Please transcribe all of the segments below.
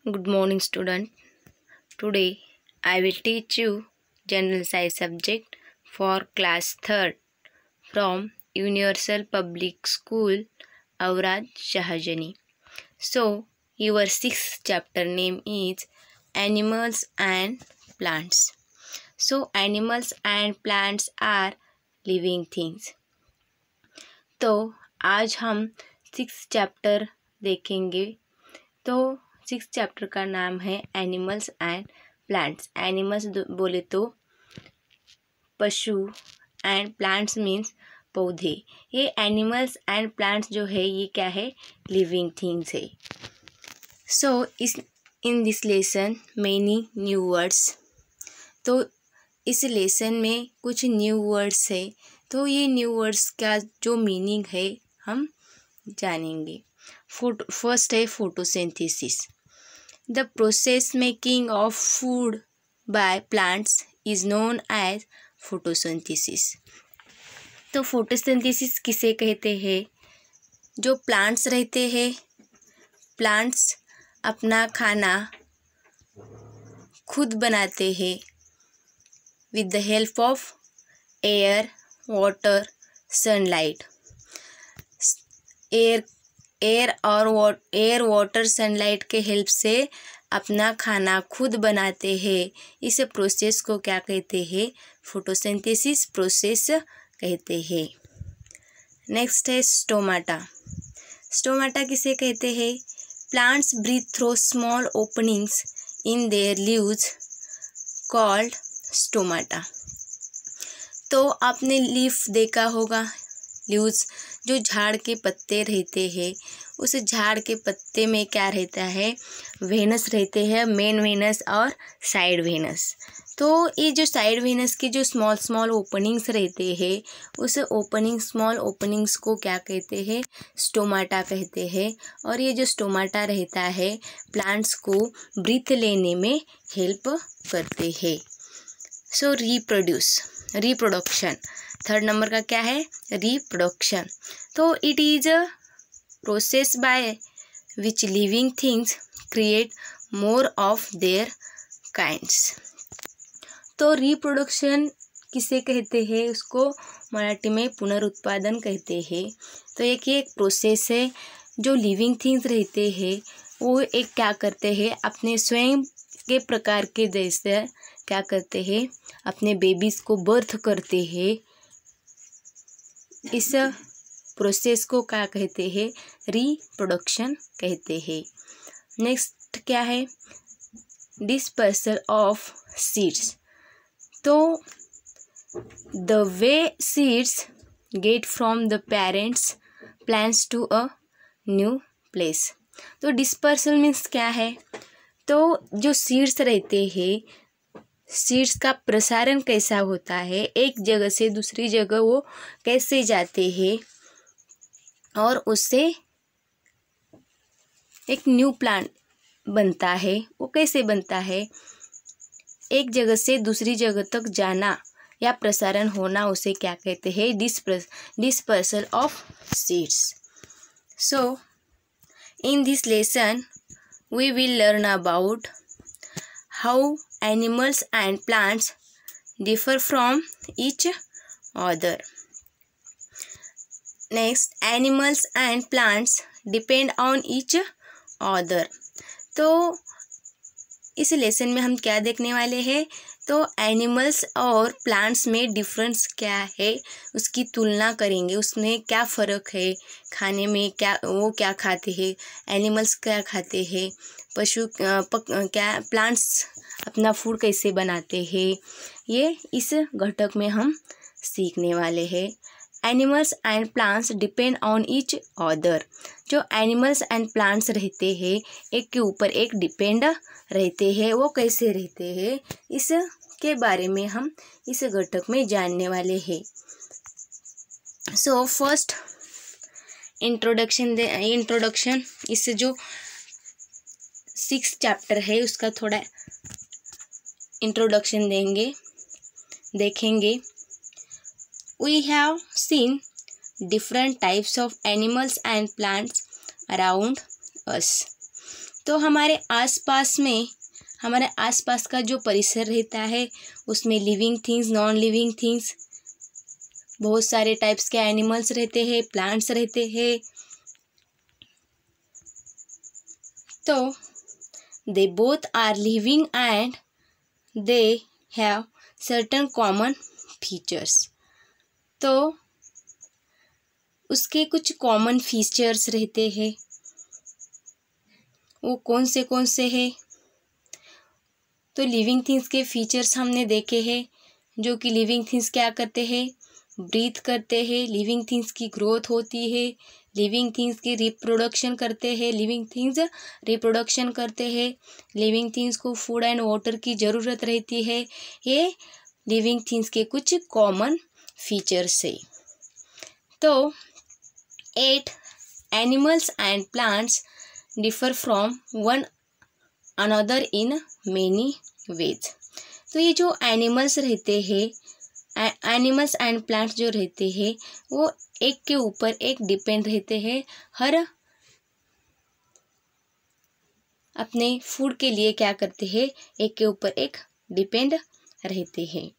Good morning, student. Today I will teach you General Science subject for class 3rd from Universal Public School, Aurad Shahjani. So, your sixth chapter name is Animals and Plants. So, animals and plants are living things. तो आज हम six chapter देखेंगे। तो six chapter का नाम है animals and plants. Animals बोले तो पशु एंड प्लांट्स मीन्स पौधे। ये एनिमल्स एंड प्लांट्स जो है ये क्या है, लिविंग थिंग्स है। So in this lesson many new words. तो इस लेसन में कुछ न्यू वर्ड्स है। तो ये न्यू वर्ड्स का जो मीनिंग है हम जानेंगे। फर्स्ट है photosynthesis. The process making of food by plants is known as photosynthesis. तो फोटोसिंथेसिस किसे कहते हैं? जो प्लांट्स रहते हैं, प्लांट्स अपना खाना खुद बनाते हैं with the help of air, water, sunlight. Air water sunlight के हेल्प से अपना खाना खुद बनाते हैं। इस प्रोसेस को क्या कहते हैं? फोटोसिंथेसिस प्रोसेस कहते हैं। नेक्स्ट है स्टोमाटा। स्टोमाटा किसे कहते हैं? Plants breathe through small openings in their leaves called stomata. तो आपने लीफ देखा होगा, लीव्स जो झाड़ के पत्ते रहते हैं, उस झाड़ के पत्ते में क्या रहता है? वेनस रहते हैं, मेन वेनस और साइड वेनस। तो ये जो साइड वेनस के जो स्मॉल स्मॉल ओपनिंग्स रहते हैं, उस स्मॉल ओपनिंग्स को क्या कहते हैं? स्टोमाटा कहते हैं। और ये जो स्टोमाटा रहता है प्लांट्स को ब्रीथ लेने में हेल्प करते हैं। सो रिप्रोडक्शन। थर्ड नंबर का क्या है? रिप्रोडक्शन। तो it is a process by which living things create more of their kinds. तो रिप्रोडक्शन किसे कहते हैं? उसको मराठी में पुनरुत्पादन कहते हैं। तो एक प्रोसेस है, जो लिविंग थिंग्स रहते हैं वो एक क्या करते हैं, अपने स्वयं के प्रकार के जैसे क्या करते हैं, अपने बेबीज़ को बर्थ करते हैं। इस प्रोसेस को क्या कहते हैं? रिप्रोडक्शन कहते हैं। नेक्स्ट क्या है? Dispersal of seeds. तो the way seeds get from the parents plants to a new place. तो डिस्पर्सल मीन्स क्या है? तो जो सीड्स रहते हैं, सीड्स का प्रसारण कैसा होता है, एक जगह से दूसरी जगह वो कैसे जाते हैं और उससे एक न्यू प्लांट बनता है। वो कैसे बनता है? एक जगह से दूसरी जगह तक जाना या प्रसारण होना, उसे क्या कहते हैं? Dispersal of seeds. So in this lesson we will learn about how animals and plants differ from each other. Next, animals and plants depend on each other. तो इस लेसन में हम क्या देखने वाले हैं? तो एनिमल्स और प्लांट्स में डिफरेंस क्या है उसकी तुलना करेंगे। उसमें क्या फ़र्क है, खाने में वो क्या खाते हैं, एनिमल्स क्या खाते हैं, क्या प्लांट्स अपना फूड कैसे बनाते हैं, ये इस घटक में हम सीखने वाले हैं। Animals and plants depend on each other. जो एनिमल्स एंड प्लांट्स रहते हैं एक के ऊपर एक डिपेंड रहते हैं। वो कैसे रहते हैं इसके बारे में हम इस घटक में जानने वाले हैं। So first introduction. इस जो 6 चैप्टर है उसका थोड़ा इंट्रोडक्शन देखेंगे। We have seen different types of animals and plants around us. तो हमारे आसपास का जो परिसर रहता है उसमें living things, non living things, बहुत सारे टाइप्स के एनिमल्स रहते हैं, प्लांट्स रहते हैं। तो they both are living and they have certain common features. तो उसके कुछ कॉमन फीचर्स रहते हैं। वो कौन से हैं? तो लिविंग थिंग्स के फीचर्स हमने देखे हैं, जो कि लिविंग थिंग्स क्या करते हैं? ब्रीथ करते हैं, लिविंग थिंग्स की ग्रोथ होती है, लिविंग थिंग्स की रिप्रोडक्शन करते हैं, लिविंग थिंग्स को फूड एंड वाटर की ज़रूरत रहती है। ये लिविंग थिंग्स के कुछ कॉमन फीचर्स है। तो 8 animals and plants differ from one another in many ways. तो ये जो एनिमल्स रहते हैं, एनिमल्स एंड प्लांट्स जो रहते हैं, वो एक के ऊपर एक डिपेंड रहते हैं। हर अपने फूड के लिए क्या करते हैं? एक के ऊपर एक डिपेंड रहते हैं।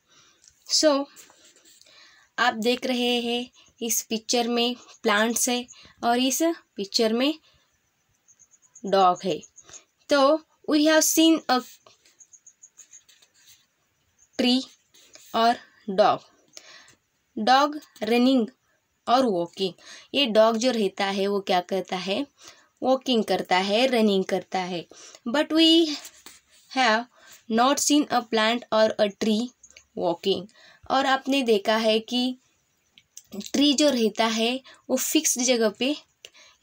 सो आप देख रहे हैं इस पिक्चर में प्लांट्स है और इस पिक्चर में डॉग है। तो we have seen a tree और डॉग रनिंग और वॉकिंग। ये डॉग जो रहता है वो क्या करता है? वॉकिंग करता है, रनिंग करता है। But we have not seen a plant और अ ट्री वॉकिंग। और आपने देखा है कि ट्री जो रहता है वो फिक्स जगह पे,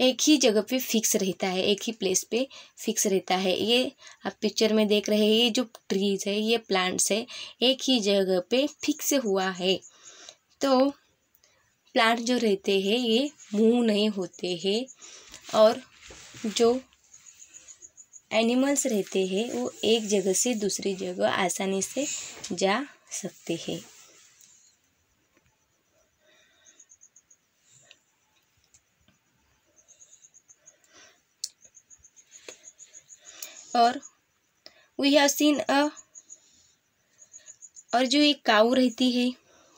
एक ही जगह पे फिक्स रहता है, एक ही प्लेस पे फिक्स रहता है। ये आप पिक्चर में देख रहे हैं, ये जो ट्रीज है, ये प्लांट्स है, एक ही जगह पे फिक्स हुआ है। तो प्लांट जो रहते हैं ये मूव नहीं होते हैं और जो एनिमल्स रहते हैं वो एक जगह से दूसरी जगह आसानी से जा सकते हैं। और वी हैव सीन और जो एक काऊ रहती है,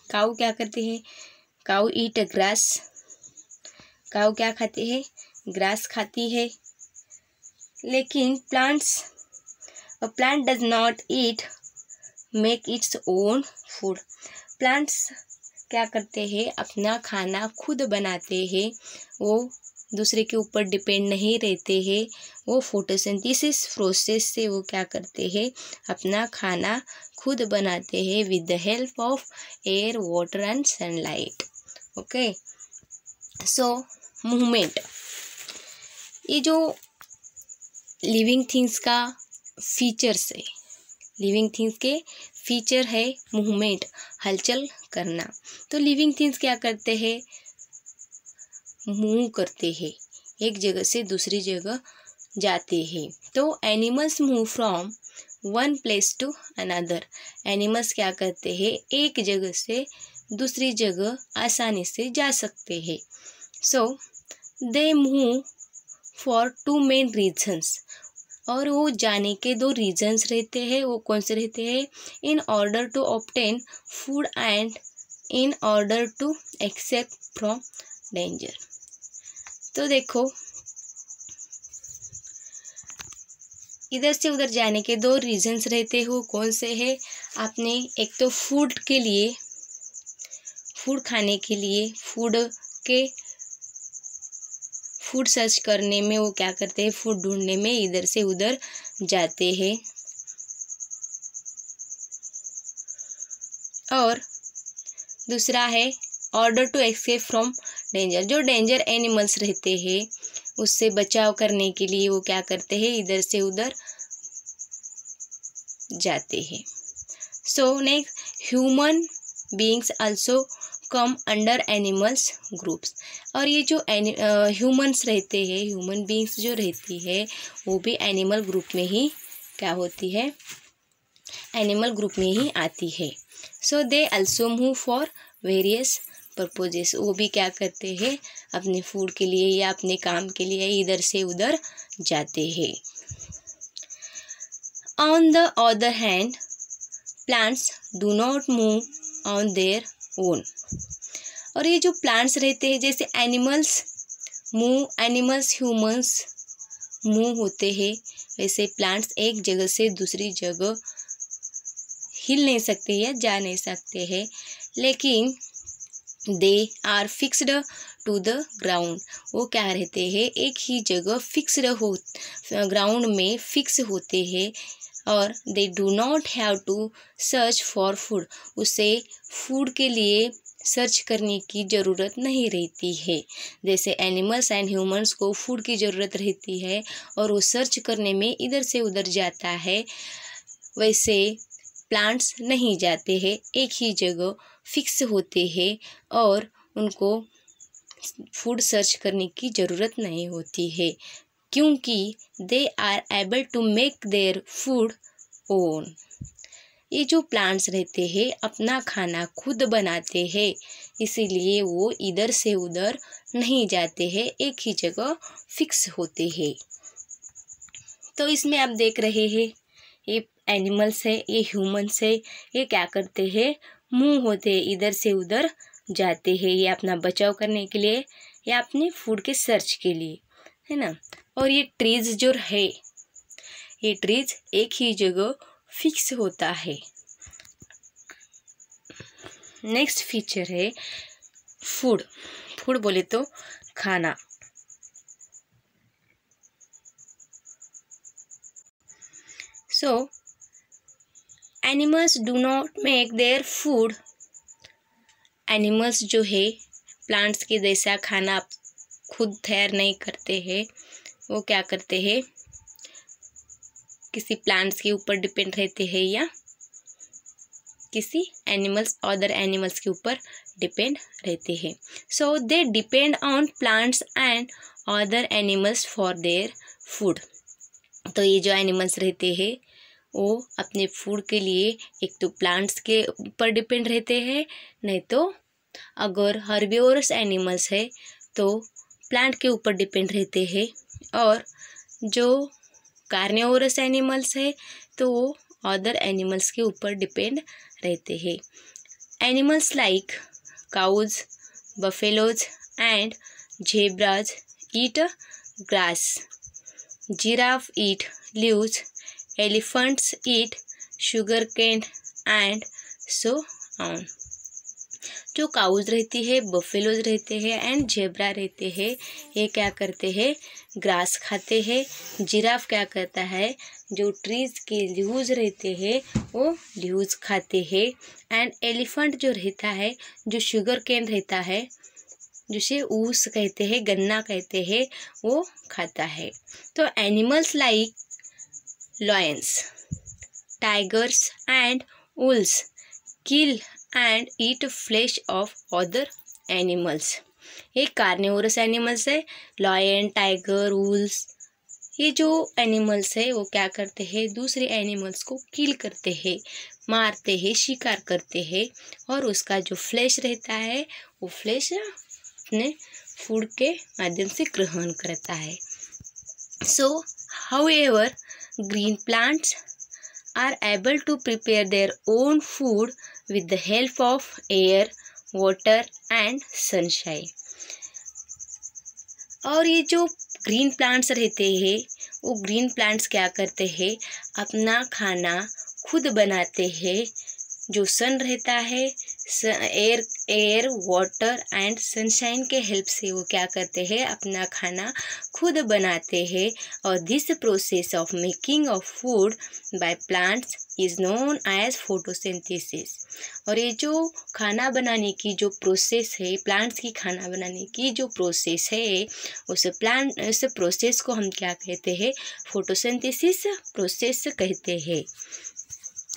काऊ क्या करते हैं? काऊ ईट ग्रास। काऊ क्या खाते हैं? ग्रास खाती है। लेकिन plant does not eat make its own food. Plants क्या करते हैं? अपना खाना खुद बनाते हैं, वो दूसरे के ऊपर डिपेंड नहीं रहते हैं। वो फोटोसिंथेसिस प्रोसेस से वो क्या करते हैं? अपना खाना खुद बनाते हैं with the help of air, water and sunlight. Okay, so movement, ये जो लिविंग थिंग्स का फीचर्स है, लिविंग थिंग्स के फीचर है मूवमेंट, हलचल करना। तो लिविंग थिंग्स क्या करते हैं? मूव करते हैं, एक जगह से दूसरी जगह जाते हैं। तो animals move from one place to another. Animals क्या करते हैं? एक जगह से दूसरी जगह आसानी से जा सकते हैं। So they move for 2 main reasons. और वो जाने के 2 रीजन्स रहते हैं। वो कौन से रहते हैं? In order to obtain food and in order to escape from danger. तो देखो, इधर से उधर जाने के 2 रीजन्स रहते हो, कौन से है? आपने एक तो फूड के लिए, फूड खाने के लिए, फूड सर्च करने में वो क्या करते हैं? फूड ढूंढने में इधर से उधर जाते हैं। और दूसरा है order to escape from danger. जो डेंजर एनिमल्स रहते हैं उससे बचाव करने के लिए वो क्या करते हैं? इधर से उधर जाते हैं। So next, human beings also come under animals groups. और ये जो ह्यूमन्स रहते हैं, ह्यूमन बीइंग्स जो रहती है वो भी एनिमल ग्रुप में ही क्या होती है? एनिमल ग्रुप में ही आती है। So they also move for various purposes. वो भी क्या करते हैं? अपने फूड के लिए या अपने काम के लिए इधर से उधर जाते हैं। On the other hand, plants do not move on their own. और ये जो प्लांट्स रहते हैं, जैसे एनिमल्स ह्यूमंस मूव होते हैं, वैसे प्लांट्स एक जगह से दूसरी जगह हिल नहीं सकते या जा नहीं सकते हैं, लेकिन they are fixed to the ground. वो क्या रहते हैं, एक ही जगह ग्राउंड में फिक्स होते हैं, और they do not have to search for food. उसे फूड के लिए सर्च करने की ज़रूरत नहीं रहती है। जैसे एनिमल्स एंड ह्यूमंस को फूड की ज़रूरत रहती है और वो सर्च करने में इधर से उधर जाता है, वैसे प्लांट्स नहीं जाते हैं, एक ही जगह फिक्स होते हैं और उनको फूड सर्च करने की ज़रूरत नहीं होती है, क्योंकि they are able to make their food own. ये जो प्लांट्स रहते हैं अपना खाना खुद बनाते हैं, इसीलिए वो इधर से उधर नहीं जाते हैं, एक ही जगह फिक्स होते हैं। तो इसमें आप देख रहे हैं, ये एनिमल्स है, ये ह्यूमंस है, ये क्या करते हैं, मूव होते हैं, इधर से उधर जाते हैं, ये अपना बचाव करने के लिए या अपने फूड के सर्च के लिए, है ना। और ये ट्रीज जो है, ये ट्रीज एक ही जगह फिक्स होता है। नेक्स्ट फीचर है फूड। फूड बोले तो खाना। सो animals do not make their food. Animals जो है प्लांट्स के जैसा खाना खुद तैयार नहीं करते हैं, वो क्या करते हैं, किसी प्लांट्स के ऊपर डिपेंड रहते हैं या किसी अदर एनिमल्स के ऊपर डिपेंड रहते हैं। So they depend on plants and other animals for their food. तो ये जो एनिमल्स रहते हैं वो अपने फूड के लिए एक तो प्लांट्स के ऊपर डिपेंड रहते हैं, नहीं तो अगर हर्बिवोरस एनिमल्स है तो प्लांट के ऊपर डिपेंड रहते हैं, और जो कार्निवोरस एनिमल्स है तो वो अदर एनिमल्स के ऊपर डिपेंड रहते हैं। Animals like cows, buffaloes and zebras eat grass, giraffe eat leaves, elephants eat sugar cane and so on. जो काउज रहती है, बफेलोज रहते हैं एंड जेब्रा रहते हैं, ये क्या करते हैं, ग्रास खाते हैं। जिराफ क्या करता है, जो ट्रीज के लीव्स रहते हैं वो लीव्स खाते हैं। एंड एलिफेंट जो रहता है, जो शुगर केन रहता है, जिसे ऊस कहते हैं, गन्ना कहते हैं, वो खाता है। तो animals like lions, tigers and wolves kill and eat flesh of other animals. ये कार्निवोरस एनिमल्स है, लायन, टाइगर, वुल्व्स। ये जो एनिमल्स है वो क्या करते हैं, दूसरे एनिमल्स को किल करते हैं, मारते हैं, शिकार करते हैं, और उसका जो फ्लेश रहता है वो फ्लेश अपने फूड के माध्यम से ग्रहण करता है। सो however green plants are able to prepare their own food with the help of air, water and sunshine. और ये जो ग्रीन प्लांट्स रहते हैं वो ग्रीन प्लांट्स क्या करते हैं, अपना खाना खुद बनाते हैं। जो सन रहता है, एयर वाटर एंड सनशाइन के हेल्प से वो क्या करते हैं, अपना खाना खुद बनाते हैं। और this process of making of food by plants is known as photosynthesis. और ये जो खाना बनाने की जो प्रोसेस है, प्लांट्स की खाना बनाने की जो प्रोसेस है, उस प्रोसेस को हम क्या कहते हैं, फोटोसिंथेसिस प्रोसेस कहते हैं।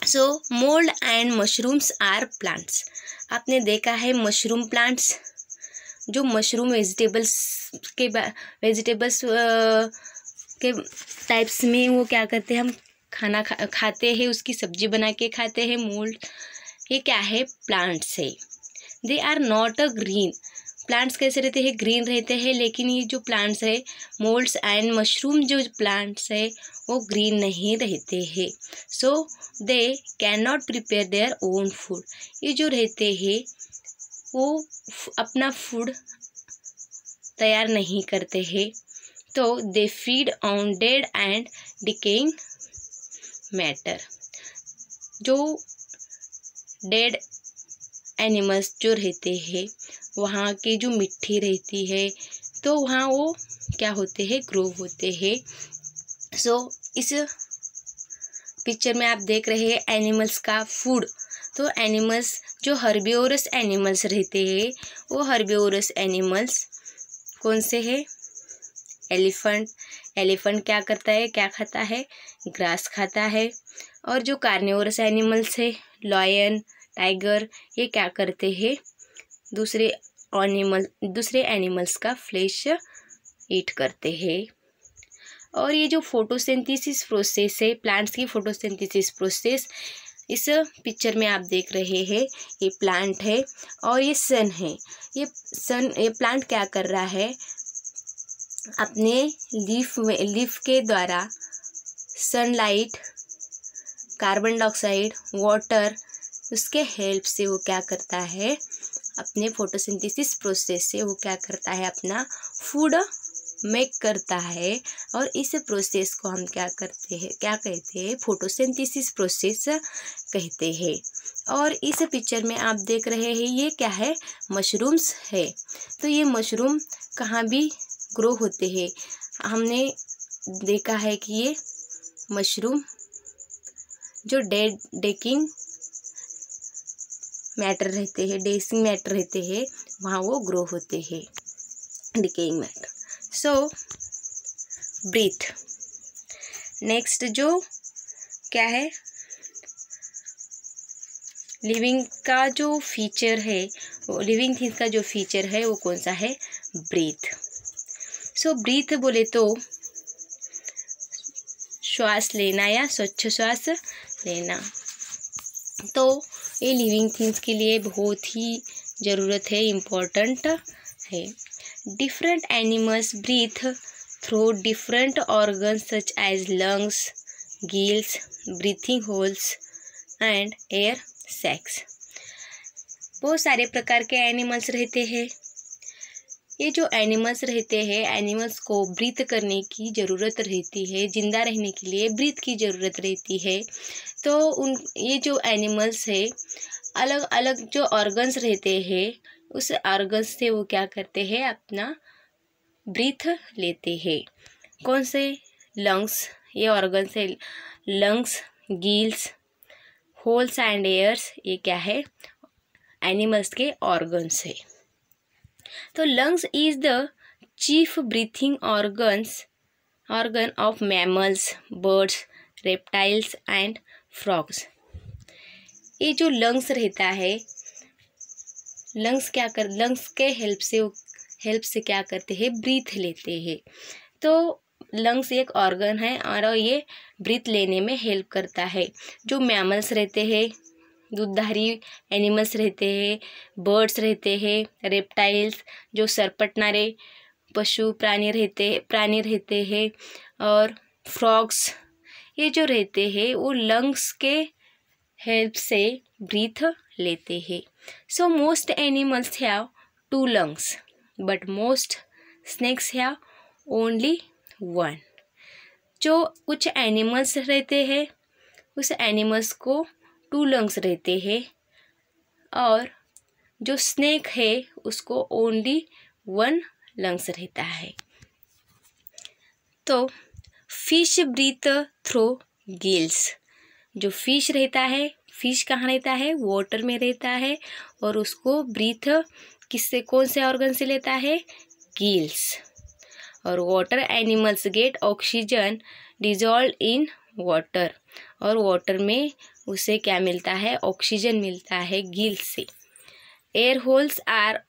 So mould and mushrooms are plants. आपने देखा है मशरूम प्लांट्स, जो मशरूम वेजिटेबल्स के टाइप्स में वो क्या करते हैं, हम खाना खाते हैं, उसकी सब्जी बना के खाते हैं। मोल्ड ये क्या है, प्लांट्स है। They are not a green, plants कैसे रहते हैं, ग्रीन रहते हैं, लेकिन ये जो प्लांट्स है मोल्ड्स एंड मशरूम जो प्लांट्स है वो ग्रीन नहीं रहते हैं। So they can not prepare their own food. ये जो रहते हैं वो अपना फूड तैयार नहीं करते हैं, तो they feed on dead and decaying matter. जो डेड एनिमल्स जो रहते हैं वहाँ की जो मिट्टी रहती है तो वहाँ वो क्या होते हैं, ग्रो होते हैं। सो इस पिक्चर में आप देख रहे हैं एनिमल्स का फूड। तो एनिमल्स जो हर्बिवोरस एनिमल्स रहते हैं वो हर्बिवोरस एनिमल्स कौन से हैं, एलिफेंट। एलिफेंट क्या करता है, क्या खाता है, ग्रास खाता है। और जो कार्निवोरस एनिमल्स है लायन, टाइगर, ये क्या करते हैं, दूसरे एनिमल्स का फ्लैश ईट करते हैं। और ये जो फोटोसिंथेसिस प्रोसेस है, प्लांट्स की फोटोसिंथेसिस प्रोसेस, इस पिक्चर में आप देख रहे हैं ये प्लांट है और ये सन है। ये प्लांट क्या कर रहा है, अपने लीफ के द्वारा सनलाइट, कार्बन डाइऑक्साइड, वाटर, उसके हेल्प से वो क्या करता है, अपने फोटोसिंथेसिस प्रोसेस से वो क्या करता है, अपना फूड मेक करता है। और इस प्रोसेस को हम क्या कहते हैं, फोटोसिंथेसिस प्रोसेस कहते हैं। और इस पिक्चर में आप देख रहे हैं ये क्या है, मशरूम्स है। तो ये मशरूम कहाँ भी ग्रो होते हैं, हमने देखा है कि ये मशरूम जो डेकिंग मैटर रहते हैं वहाँ वो ग्रो होते हैं, डिकेइंग मैटर। सो ब्रीथ। नेक्स्ट जो क्या है, लिविंग का जो फीचर है, वो लिविंग थिंग्स का जो फीचर है वो कौन सा है, ब्रीथ। सो ब्रीथ बोले तो श्वास लेना या स्वच्छ श्वास लेना। तो ये लिविंग थिंग्स के लिए बहुत ही ज़रूरत है, इम्पोर्टेंट है। Different animals breathe through different organs such as lungs, gills, breathing holes and air sacs. बहुत सारे प्रकार के एनिमल्स रहते हैं। ये जो एनिमल्स रहते हैं, एनिमल्स को ब्रीथ करने की ज़रूरत रहती है, जिंदा रहने के लिए ब्रीथ की ज़रूरत रहती है। तो ये जो एनिमल्स है, अलग अलग जो ऑर्गन्स रहते हैं उस ऑर्गन्स से वो क्या करते हैं, अपना ब्रीथ लेते हैं। कौन से, लंग्स, ये ऑर्गन्स है, lungs, gills, holes and airs, ये क्या है, एनिमल्स के ऑर्गन्स है। तो lungs is the chief breathing organ of mammals, birds, reptiles and frogs. ये जो लंग्स रहता है, लंग्स के हेल्प से क्या करते हैं, ब्रीथ लेते हैं। तो लंग्स एक ऑर्गन है और ये ब्रीथ लेने में हेल्प करता है। जो मैमल्स रहते हैं, दूधधारी एनिमल्स रहते हैं, बर्ड्स रहते हैं, रेप्टाइल्स जो सरपटनारे पशु प्राणी रहते हैं, और फ्रॉग्स ये जो रहते हैं वो लंग्स के हेल्प से ब्रीथ लेते हैं। So most animals have 2 lungs but most snakes have only 1। जो कुछ एनिमल्स रहते हैं उस एनिमल्स को 2 lungs रहते हैं और जो स्नेक है उसको ओनली 1 lungs रहता है। तो फिश ब्रीथ थ्रू गिल्स। जो फिश रहता है, फिश कहाँ रहता है, वाटर में रहता है और उसको ब्रीथ किससे, कौन से ऑर्गन से लेता है, गिल्स। और water animals gate oxygen dissolve in water, और वाटर में उसे क्या मिलता है, ऑक्सीजन मिलता है गिल्स से। Air holes are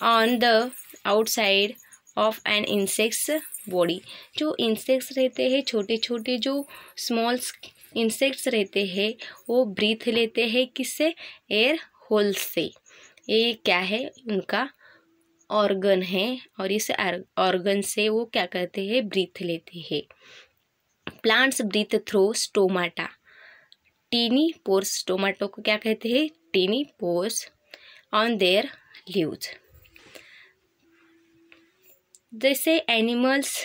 on the outside of an insects body. जो इंसेक्ट्स रहते हैं, छोटे छोटे जो स्मॉल इंसेक्ट्स रहते हैं वो ब्रीथ लेते हैं किससे, एयर होल्स से। ये क्या है, उनका ऑर्गन है और इस ऑर्गन से वो क्या करते हैं, ब्रीथ लेते हैं। Plants breathe through stomata, tiny pores, stomata को क्या कहते हैं, tiny pores on their leaves. जैसे एनिमल्स,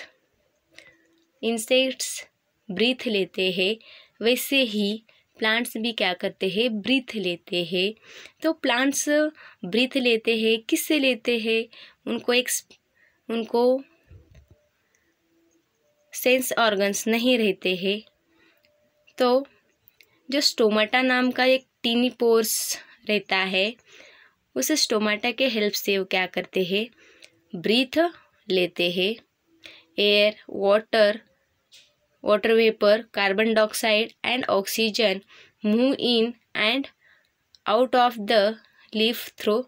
इंसेक्ट्स ब्रीथ लेते हैं, वैसे ही प्लांट्स भी क्या करते हैं, ब्रीथ लेते हैं। तो प्लांट्स ब्रीथ लेते हैं, किससे लेते हैं, उनको सेंस ऑर्गन्स नहीं रहते हैं। तो जो स्टोमाटा नाम का एक टीनी पोर्स रहता है, उस स्टोमाटा के हेल्प से वो क्या करते हैं, ब्रीथ लेते हैं। Air, water vapour, carbon dioxide and oxygen move in and out of the leaf through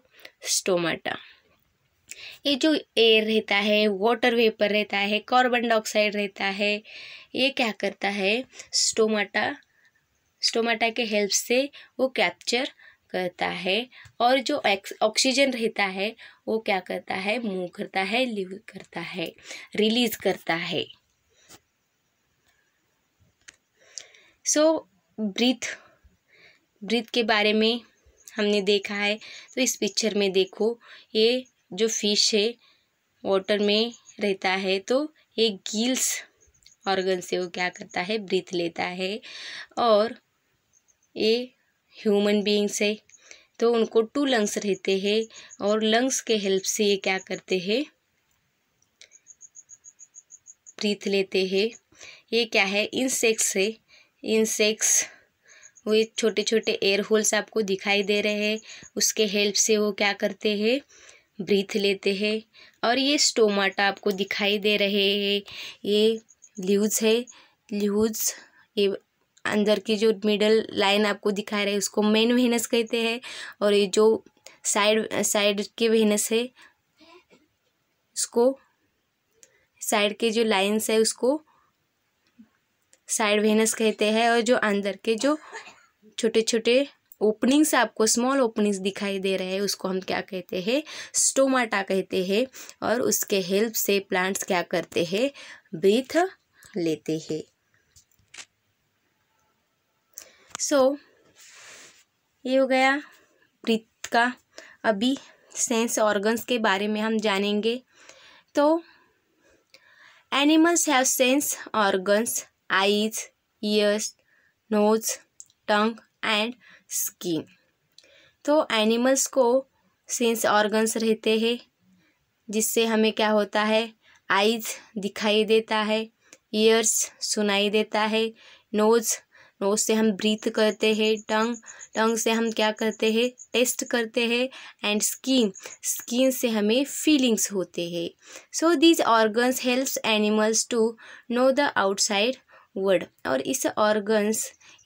stomata. ये जो एयर रहता है, वाटर वेपर रहता है, कार्बन डाइऑक्साइड रहता है, ये क्या करता है, स्टोमाटा के हेल्प से वो कैप्चर करता है। और जो ऑक्सीजन रहता है वो क्या करता है, मूव करता है, लीव करता है, रिलीज करता है। ब्रीथ के बारे में हमने देखा है। तो इस पिक्चर में देखो, ये जो फिश है वाटर में रहता है, तो ये गिल्स ऑर्गन से वो क्या करता है, ब्रीथ लेता है। और ये ह्यूमन बीइंग्स है, तो उनको 2 लंग्स रहते हैं और लंग्स के हेल्प से ये क्या करते हैं, ब्रीथ लेते हैं। ये क्या है, इंसेक्ट्स है। इंसेक्ट्स वो छोटे छोटे एयर होल्स आपको दिखाई दे रहे हैं, उसके हेल्प से वो क्या करते हैं, ब्रीथ लेते हैं। और ये स्टोमाटा आपको दिखाई दे रहे हैं, ये लीव्स है। लीव्स, ये अंदर की जो लाइन आपको दिखा रहे हैं उसको मेन वेनस कहते हैं। और ये जो साइड के वेनस है, उसको साइड के जो लाइन्स है उसको साइड वेनस कहते हैं। और जो अंदर के जो छोटे छोटे ओपनिंग्स आपको स्मॉल ओपनिंग्स दिखाई दे रहे हैं उसको हम क्या कहते हैं, स्टोमाटा कहते हैं। और उसके हेल्प से प्लांट्स क्या करते हैं, ब्रीथ लेते हैं। ये हो गया ब्रीथ का। अभी सेंस ऑर्गन्स के बारे में हम जानेंगे। तो animals have sense organs, eyes, ears, nose, tongue and skin. तो एनिमल्स को सेंस ऑर्गन्स रहते हैं, जिससे हमें क्या होता है, आईज दिखाई देता है, ईयर्स सुनाई देता है, नोज से हम ब्रीथ करते हैं, टंग से हम क्या करते हैं, टेस्ट करते हैं, एंड स्किन से हमें फीलिंग्स होते हैं। So these organs helps animals to know the outside world. और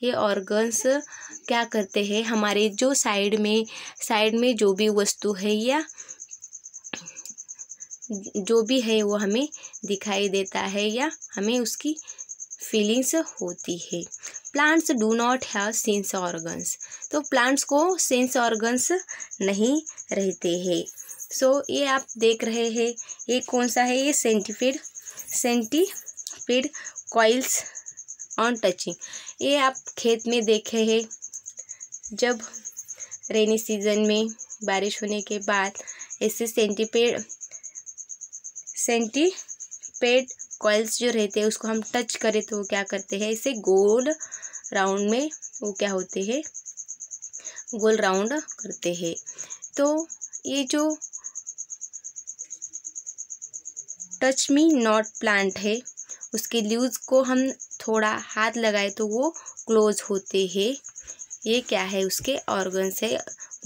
ये ऑर्गन्स क्या करते हैं, हमारे जो साइड में जो भी वस्तु है या जो भी है वो हमें दिखाई देता है या हमें उसकी फीलिंग्स होती है। Plants do not have sense organs. तो प्लांट्स को सेंस ऑर्गन्स नहीं रहते हैं। ये आप देख रहे हैं, ये कौन सा है, ये सेंटीपीड कॉइल्स ऑन टचिंग। ये आप खेत में देखे हैं, जब रेनी सीजन में बारिश होने के बाद ऐसे सेंटीपीड कॉइल्स जो रहते हैं उसको हम टच करें तो वो क्या करते हैं, इसे गोल राउंड में वो क्या होते हैं, गोल राउंड करते हैं। तो ये जो टच मी नॉट प्लांट है, उसके लीव्स को हम थोड़ा हाथ लगाए तो वो क्लोज होते हैं। ये क्या है, उसके ऑर्गन्स है,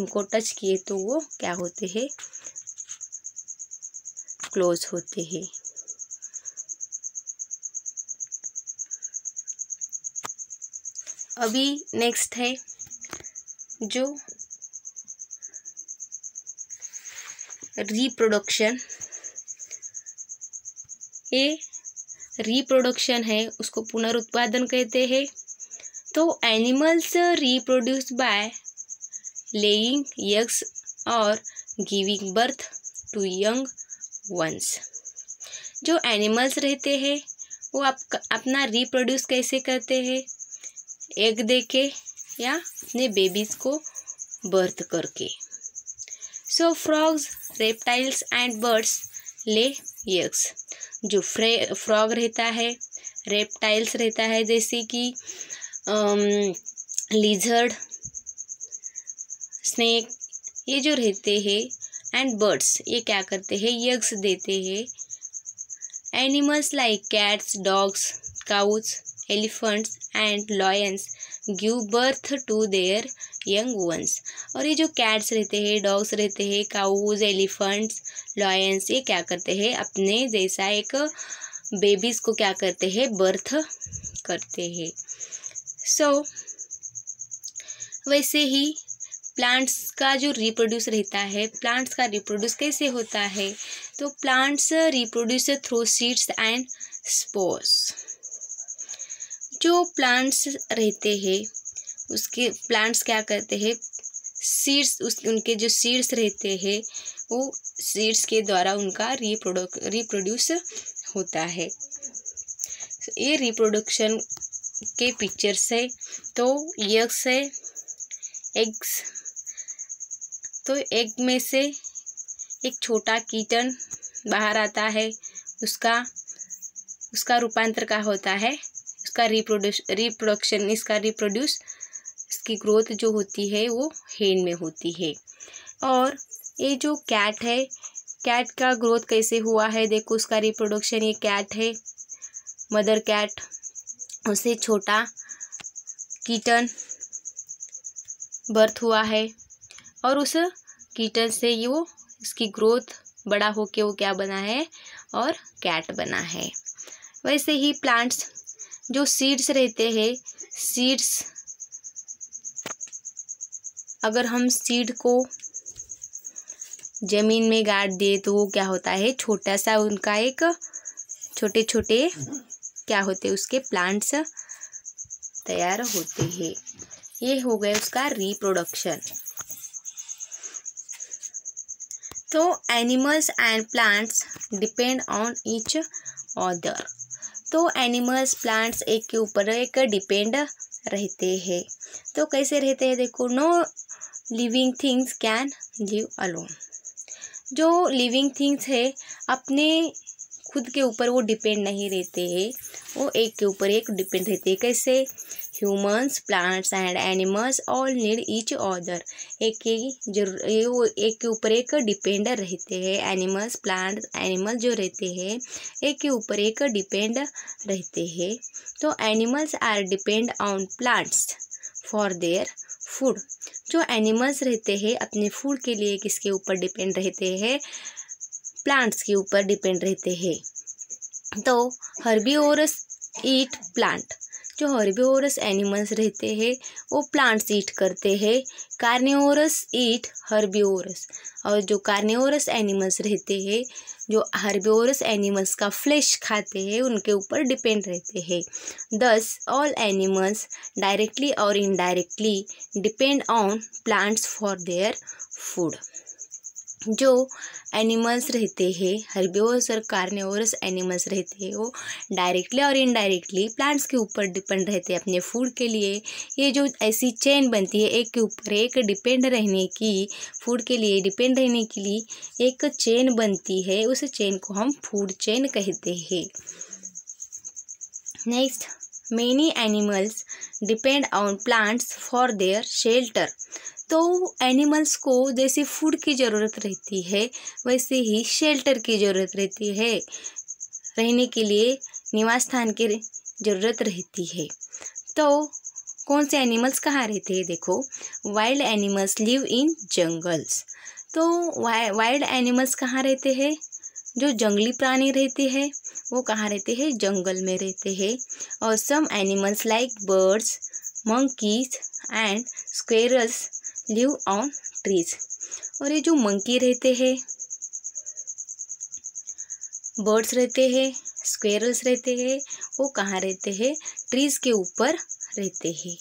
उनको टच किए तो वो क्या होते हैं, क्लोज होते हैं। अभी नेक्स्ट है जो रिप्रोडक्शन। ये रिप्रोडक्शन है, उसको पुनरुत्पादन कहते हैं। तो animals reproduce by laying eggs और giving birth to young ones. जो एनिमल्स रहते हैं वो अपना रिप्रोड्यूस कैसे करते हैं? एग देके या अपने बेबीज़ को बर्थ करके। So frogs, reptiles and birds lay eggs. जो फ्रॉग रहता है, रेप्टाइल्स रहता है जैसे कि लिजर्ड, स्नेक, ये जो रहते हैं, एंड बर्ड्स ये क्या करते हैं? एग्स देते हैं। Animals like cats, dogs, cows, elephants and lions give birth to their young ones. और ये जो कैट्स रहते हैं, डॉग्स रहते हैं, काउज, एलिफेंट्स, लॉयंस, ये क्या करते हैं? अपने जैसा एक बेबीज़ को क्या करते हैं? बर्थ करते हैं। सो वैसे ही प्लांट्स का जो रिप्रोड्यूस रहता है, प्लांट्स का रिप्रोड्यूस कैसे होता है? तो plants reproduce through seeds and spores. जो प्लांट्स रहते हैं उसके प्लांट्स क्या करते हैं? सीड्स, उनके जो सीड्स रहते हैं वो सीड्स के द्वारा उनका रिप्रोड्यूस होता है। ये रिप्रोडक्शन के पिक्चर्स है। तो एग्स है, एग्स, तो एग में से एक छोटा कीटन बाहर आता है, उसका रूपांतर क्या होता है? उसका रिप्रोडक्शन, इसकी ग्रोथ जो होती है वो हेन में होती है। और ये जो कैट है, कैट का ग्रोथ कैसे हुआ है? देखो उसका रिप्रोडक्शन, ये कैट है, मदर कैट, उससे छोटा कीटन बर्थ हुआ है और उस कीटन से ये वो इसकी ग्रोथ बड़ा होके वो क्या बना है? और कैट बना है। वैसे ही प्लांट्स जो सीड्स रहते हैं, सीड्स अगर हम सीड को ज़मीन में गाड़ दे तो वो क्या होता है? छोटा सा उनका एक छोटे छोटे क्या होते हैं? उसके प्लांट्स तैयार होते हैं। ये हो गया उसका रिप्रोडक्शन। तो animals and plants depend on each other. तो एनिमल्स, प्लांट्स एक के ऊपर एक डिपेंड रहते हैं। तो कैसे रहते हैं? देखो, no living things can live alone. जो लिविंग थिंग्स है अपने खुद के ऊपर वो डिपेंड नहीं रहते हैं, वो एक के ऊपर एक डिपेंड रहते हैं। कैसे? Humans, plants and animals all need each other. एक के ऊपर एक डिपेंड रहते हैं। एनिमल्स, प्लांट्स, एनिमल जो रहते हैं एक के ऊपर एक डिपेंड रहते हैं। तो animals are depend on plants for their food. जो एनिमल्स रहते हैं अपने फूड के लिए किसके ऊपर डिपेंड रहते हैं? प्लांट्स के ऊपर डिपेंड रहते हैं। तो हर्बीवोरस ईट प्लांट। जो हर्बीवोरस एनिमल्स रहते हैं वो प्लांट्स ईट करते हैं। कार्निवोरस ईट हर्बीवोरस। और जो कार्निवोरस एनिमल्स रहते हैं, जो हर्बीवोरस एनिमल्स का फ्लेश खाते हैं, उनके ऊपर डिपेंड रहते हैं। दस ऑल एनिमल्स डायरेक्टली और indirectly depend on plants for their food. जो एनिमल्स रहते हैं, हर्बीवोरस और कार्निवोरस एनिमल्स रहते हैं, वो डायरेक्टली और इनडायरेक्टली प्लांट्स के ऊपर डिपेंड रहते हैं अपने फूड के लिए। ये जो ऐसी चेन बनती है एक के ऊपर एक डिपेंड रहने की, फूड के लिए डिपेंड रहने के लिए एक चेन बनती है, उस चेन को हम फूड चेन कहते हैं। Next, many animals depend on plants for there shelter. तो एनिमल्स को जैसे फूड की ज़रूरत रहती है वैसे ही शेल्टर की ज़रूरत रहती है, रहने के लिए निवास स्थान की ज़रूरत रहती है। तो कौन से एनिमल्स कहाँ रहते हैं? देखो, wild animals live in jungles. तो वाइल्ड एनिमल्स कहाँ रहते हैं? जो जंगली प्राणी रहते हैं वो कहाँ रहते हैं? जंगल में रहते हैं। और some animals like birds, monkeys and squirrels live on trees. और ये जो मंकी रहते हैं, बर्ड्स रहते हैं, स्क्वेरल्स रहते हैं, वो कहाँ रहते हैं? ट्रीज के ऊपर रहते हैं।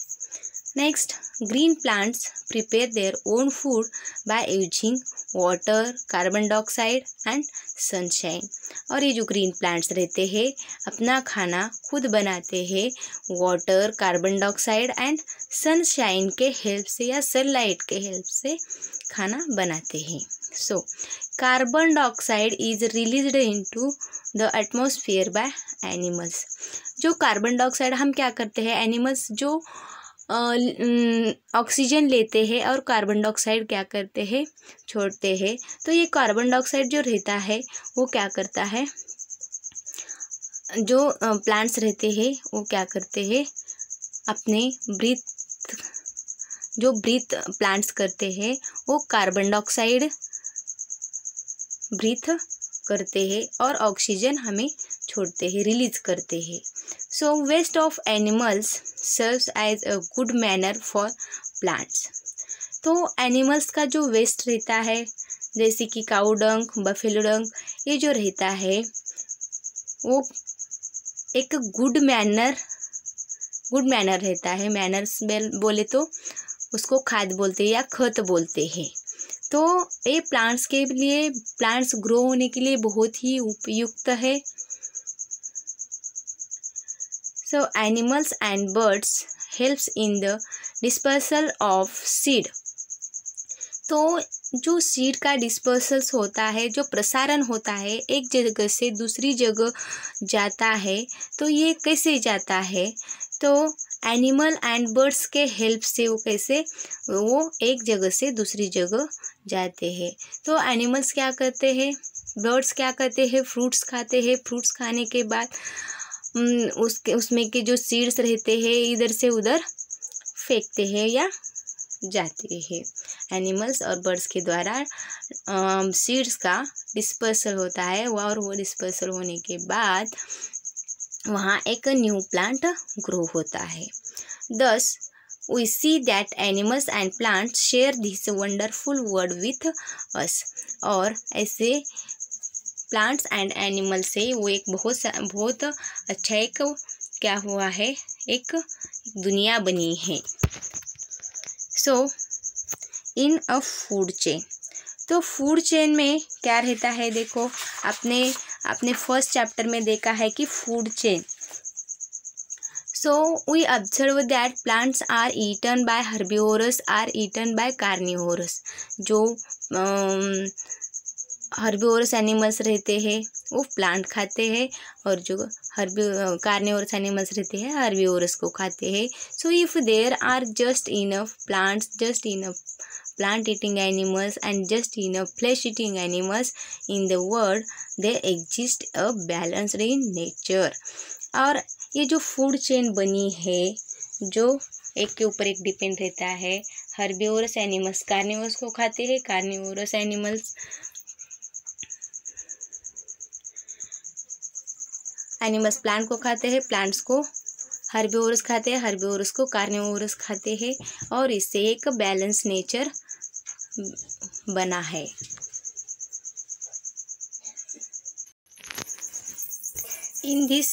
Next, green plants prepare their own food by using water, carbon dioxide and sunshine. और ये जो ग्रीन प्लांट्स रहते हैं अपना खाना खुद बनाते हैं water, carbon dioxide and sunshine के हेल्प से या सनलाइट के हेल्प से खाना बनाते हैं। So carbon dioxide is released into the atmosphere by animals. जो कार्बन डाइऑक्साइड हम क्या करते हैं, एनिमल्स जो ऑक्सीजन लेते हैं और कार्बन डाइऑक्साइड क्या करते हैं, छोड़ते हैं। तो ये कार्बन डाइऑक्साइड जो रहता है वो क्या करता है, जो प्लांट्स रहते हैं वो क्या करते हैं, अपने ब्रीथ प्लांट्स करते हैं वो कार्बन डाइऑक्साइड ब्रीथ करते हैं और ऑक्सीजन हमें छोड़ते हैं, रिलीज करते हैं। So waste of animals serves as a good manner for plants. तो एनिमल्स का जो वेस्ट रहता है जैसे कि काऊ डंग, बफेलो डंग, ये जो रहता है वो एक गुड मैनर रहता है। मैनर्स बोले तो उसको खाद बोलते हैं या खत बोलते हैं। तो ये प्लांट्स के लिए, प्लांट्स ग्रो होने के लिए बहुत ही उपयुक्त है। सो animals and birds helps in the dispersal of seed. तो जो सीड का डिस्पर्सल्स होता है, जो प्रसारण होता है, एक जगह से दूसरी जगह जाता है, तो ये कैसे जाता है, तो एनिमल एंड बर्ड्स के हेल्प से वो एक जगह से दूसरी जगह जाते हैं। तो एनिमल्स क्या करते हैं, बर्ड्स क्या करते हैं, फ्रूट्स खाते हैं। फ्रूट्स खाने के बाद उसमें के जो सीड्स रहते हैं इधर से उधर फेंकते हैं या जाते हैं। एनिमल्स और बर्ड्स के द्वारा सीड्स का डिस्पर्सल होता है और वो डिस्पर्सल होने के बाद वहाँ एक न्यू प्लांट ग्रो होता है। Thus, we see that animals and plants share this wonderful world with us। और ऐसे प्लांट्स एंड एनिमल से वो एक बहुत अच्छा एक क्या हुआ है, एक दुनिया बनी है। सो इन अ फूड चेन, तो फूड चेन में क्या रहता है, देखो आपने फर्स्ट चैप्टर में देखा है कि food chain. So we observe that plants are eaten by herbivores are eaten by carnivores। जो हर्बिवोरस एनिमल्स रहते हैं वो प्लांट खाते हैं और जो कार्निवोरस एनिमल्स रहते हैं हर्बिवोरस को खाते हैं। So if there are just enough plants, just enough plant eating animals and just enough flesh eating animals in the world, there exists a balance in nature। और ये जो फूड चेन बनी है जो एक के ऊपर एक डिपेंड रहता है, हर्बिवोरस एनिमल्स कार्निवोरस को खाते हैं, कार्निवोरस एनिमल्स प्लांट को खाते हैं, प्लांट्स को हर्बिवोरस खाते हैं, हर्बिवोरस को कार्निवोरस खाते हैं और इससे एक बैलेंस नेचर बना है। In this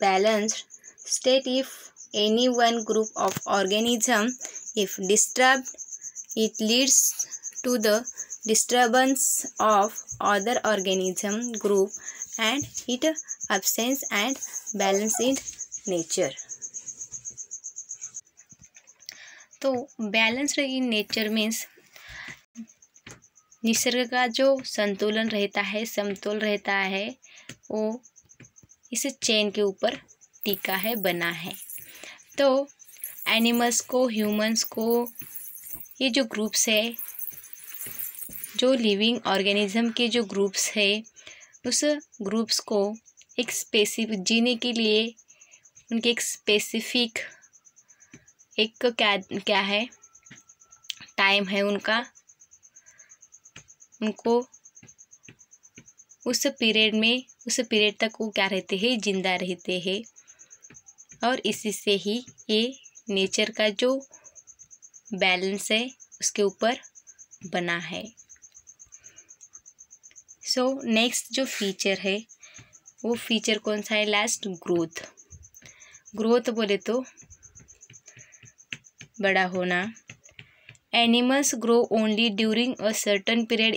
balanced state, if any one group of organism if disturbed, it leads to the disturbance of other organism group and it absence and balance in nature। तो balanced in nature means Nisarga का जो संतुलन रहता है, समतोल रहता है, वो इस चेन के ऊपर टिका है, बना है। तो एनिमल्स को, ह्यूमंस को, ये जो ग्रुप्स है, जो लिविंग ऑर्गेनिज्म के जो ग्रुप्स है, उस ग्रुप्स को एक स्पेसिफिक जीने के लिए उनके एक स्पेसिफिक एक क्या है टाइम है उनको उस पीरियड तक वो क्या रहते हैं, जिंदा रहते हैं। और इसी से ही ये नेचर का जो बैलेंस है उसके ऊपर बना है। सो नेक्स्ट जो फीचर है वो फीचर कौन सा है, लास्ट ग्रोथ बोले तो बड़ा होना। Animals grow only during a certain period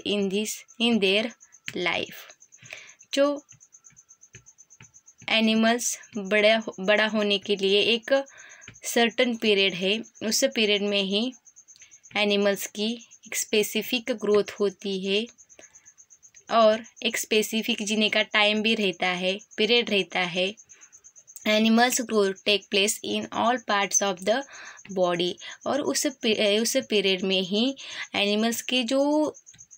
in their life. जो एनिमल्स बड़ा होने के लिए एक सर्टन पीरियड है, उस पीरियड में ही एनिमल्स की एक स्पेसिफिक ग्रोथ होती है और एक स्पेसिफिक जीने का टाइम भी रहता है, पीरियड रहता है। Animals growth take place in all parts of the body, और उस पीरियड में ही एनिमल्स के जो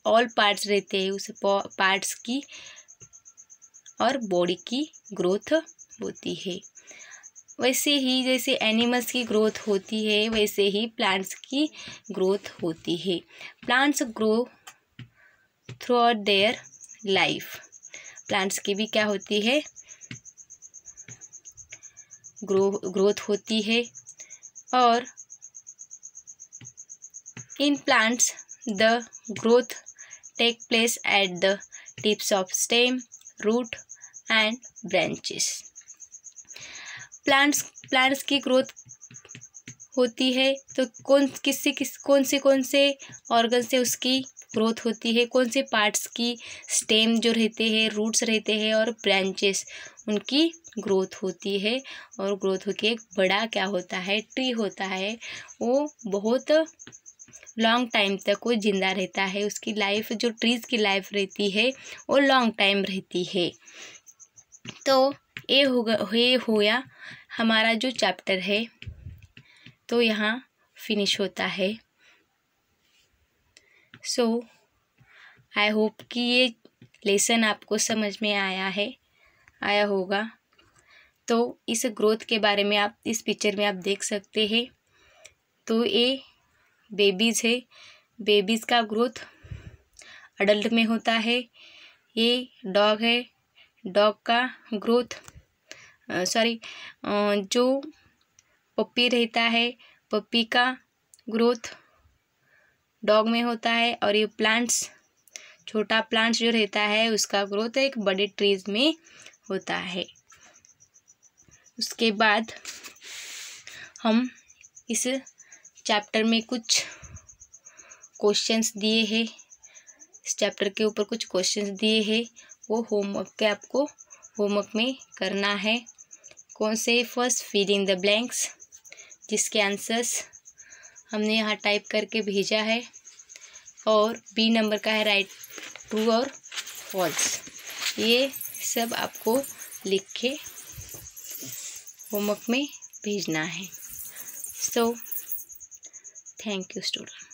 ऑल पार्ट्स रहते हैं उस पार्ट्स की और बॉडी की ग्रोथ होती है। वैसे ही जैसे एनिमल्स की ग्रोथ होती है वैसे ही प्लांट्स की ग्रोथ होती है। Plants grow throughout their life. Plants की भी क्या होती है, ग्रोथ होती है। और in plants the growth take place at the tips of stem, root and branches. Plants की ग्रोथ होती है तो कौन से ऑर्गन से उसकी ग्रोथ होती है, कौन से पार्ट्स की, स्टेम जो रहते हैं, रूट्स रहते हैं और ब्रांचेस, उनकी ग्रोथ होती है। और ग्रोथ होकर एक बड़ा क्या होता है, ट्री होता है। वो बहुत लॉन्ग टाइम तक वो जिंदा रहता है। उसकी लाइफ, जो ट्रीज़ की लाइफ रहती है वो लॉन्ग टाइम रहती है। तो ये होया हमारा जो चैप्टर है, तो यहाँ फिनिश होता है। सो आई होप कि ये लेसन आपको समझ में आया होगा। तो इस ग्रोथ के बारे में आप इस पिक्चर में आप देख सकते हैं। तो ये बेबीज़ है, बेबीज़ का ग्रोथ अडल्ट में होता है। ये डॉग है, डॉग का ग्रोथ जो पप्पी रहता है, पप्पी का ग्रोथ डॉग में होता है। और ये प्लांट्स, छोटा प्लांट्स जो रहता है उसका ग्रोथ एक बड़े ट्रीज में होता है। उसके बाद हम इस चैप्टर में कुछ क्वेश्चंस दिए हैं, इस चैप्टर के ऊपर कुछ क्वेश्चंस दिए हैं, वो होमवर्क के आपको होमवर्क में करना है। कौन से, first fill in the blanks, जिसके आंसर्स हमने यहाँ टाइप करके भेजा है। और बी नंबर का है राइट ट्रू और फॉल्स। ये सब आपको लिख के होमवर्क में भेजना है। So thank you student.